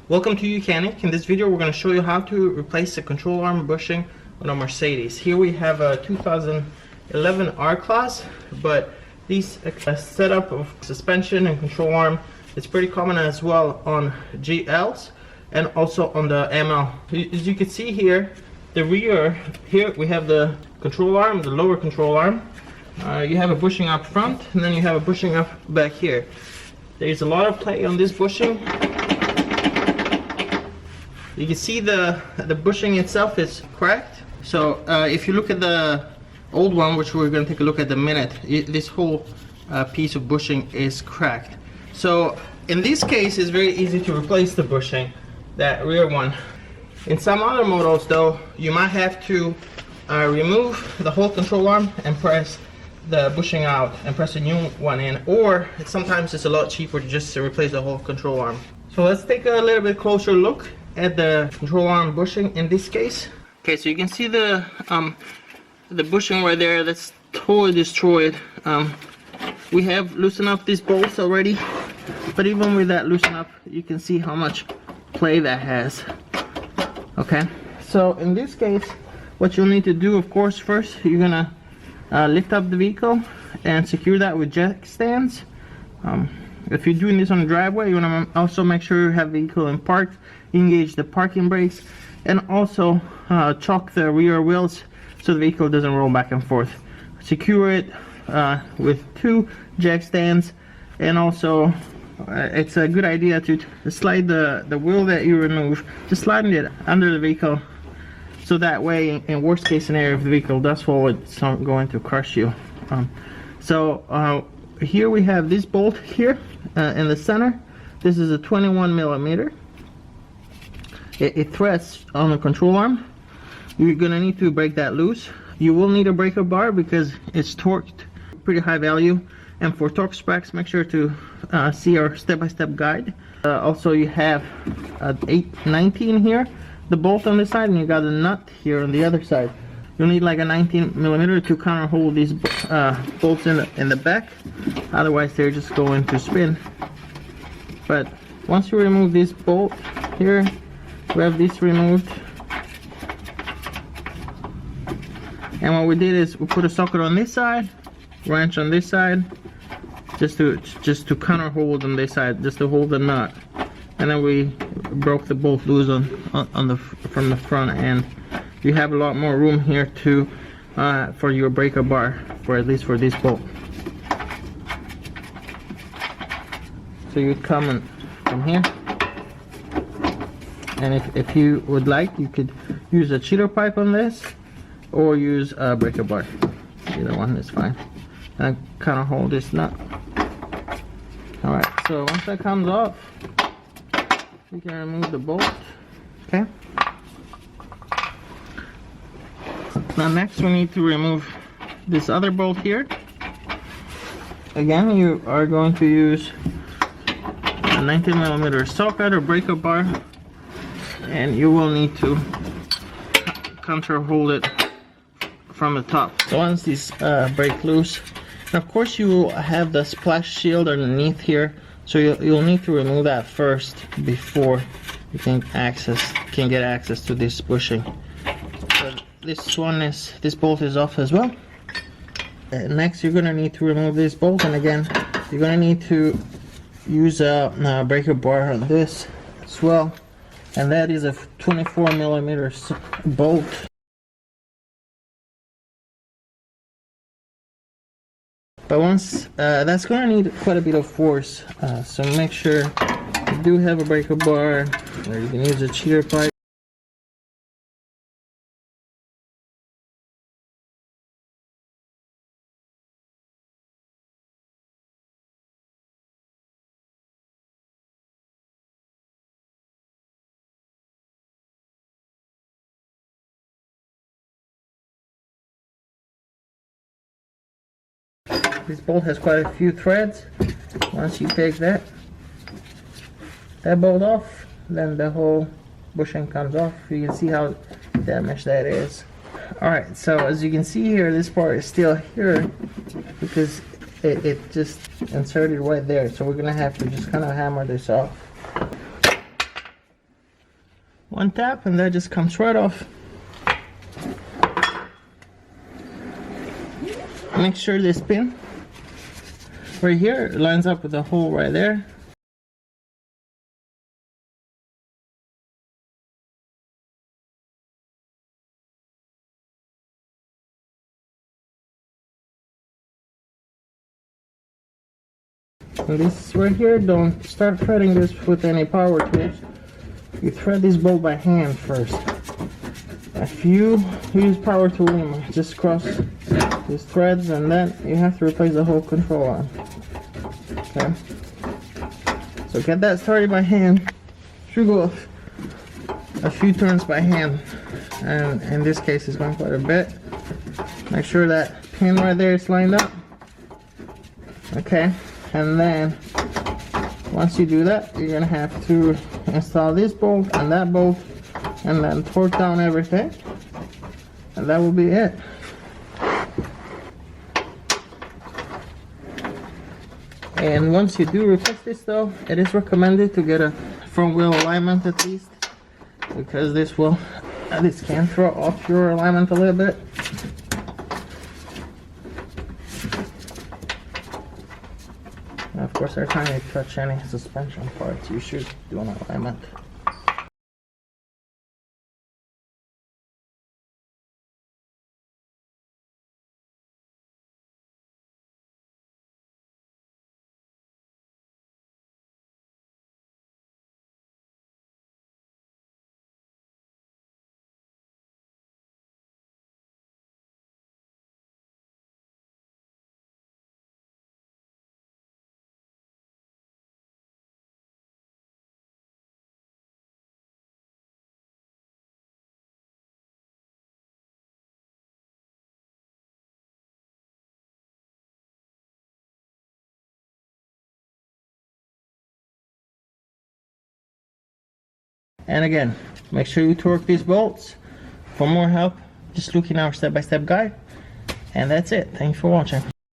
Welcome to YOUCANIC. In this video we're going to show you how to replace the control arm bushing on a Mercedes. Here we have a 2011 R-Class, but this setup of suspension and control arm is pretty common as well on GLs and also on the ML. As you can see here, the rear, here we have the control arm, the lower control arm. You have a bushing up front and then you have a bushing up back here. There's a lot of play on this bushing. You can see the bushing itself is cracked. So if you look at the old one, which we're going to take a look at in a minute, this whole piece of bushing is cracked. So in this case, it's very easy to replace the bushing, that rear one. In some other models though, you might have to remove the whole control arm and press the bushing out and press a new one in, or sometimes it's a lot cheaper just to replace the whole control arm. So let's take a little bit closer look at the control arm bushing in this case. Okay, so you can see the bushing right there. That's totally destroyed. We have loosened up these bolts already, but even with that loosened up, you can see how much play that has. Okay, so in this case, what you'll need to do, of course, first you're gonna lift up the vehicle and secure that with jack stands. If you're doing this on the driveway, you want to also make sure you have the vehicle in park, engage the parking brakes, and also chock the rear wheels so the vehicle doesn't roll back and forth. Secure it with 2 jack stands, and also it's a good idea to slide the wheel that you remove, just sliding it under the vehicle, so that way in worst case scenario, if the vehicle does fall, it's not going to crush you. Here we have this bolt here in the center. This is a 21 millimeter. It threads on the control arm. You're gonna need to break that loose. You will need a breaker bar because it's torqued pretty high value. And for torque specs, make sure to see our step-by-step guide. Also, you have 819 here, the bolt on this side, and you got a nut here on the other side. You'll need like a 19 millimeter to counter hold these bolts in the back. Otherwise, they're just going to spin. But once you remove this bolt here, we have this removed. And what we did is we put a socket on this side, wrench on this side, just to counter hold on this side, just to hold the nut. And then we broke the bolt loose from the front end. You have a lot more room here to for your breaker bar, for at least for this bolt. So you'd come in from here, and if you would like, you could use a cheater pipe on this, or use a breaker bar. Either one is fine. And kind of hold this nut. All right. So once that comes off, we can remove the bolt. Okay. Now next we need to remove this other bolt here. Again, you are going to use a 19 millimeter socket or breaker bar, and you will need to counter hold it from the top. So once these break loose, and of course you will have the splash shield underneath here, so you'll need to remove that first before you can get access to this bushing. So this bolt is off as well. Next, you're gonna need to remove this bolt, and again, you're gonna need to use a breaker bar on this as well, and that is a 24 millimeter bolt. But once that's gonna need quite a bit of force, so make sure you do have a breaker bar, or you can use a cheater pipe. This bolt has quite a few threads. Once you take that bolt off, then the whole bushing comes off. You can see how damaged that is. Alright, so as you can see here, this part is still here because it just inserted right there. So we're gonna have to just kind of hammer this off. One tap and that just comes right off. Make sure this pin right here lines up with the hole right there. And this right here, don't start threading this with any power tools. You thread this bolt by hand first. If you use power tool, you just cross these threads and then you have to replace the whole control arm. Okay? So get that started by hand. Should go a few turns by hand. And in this case it's going quite a bit. Make sure that pin right there is lined up. Okay? And then once you do that, you're gonna have to install this bolt and that bolt and then torque down everything, and that will be it. And once you do replace this though, it is recommended to get a front wheel alignment at least, because this can throw off your alignment a little bit. And of course, every time you touch any suspension parts, you should do an alignment. And again, make sure you torque these bolts. For more help, just look in our step-by-step guide. And that's it. Thanks for watching.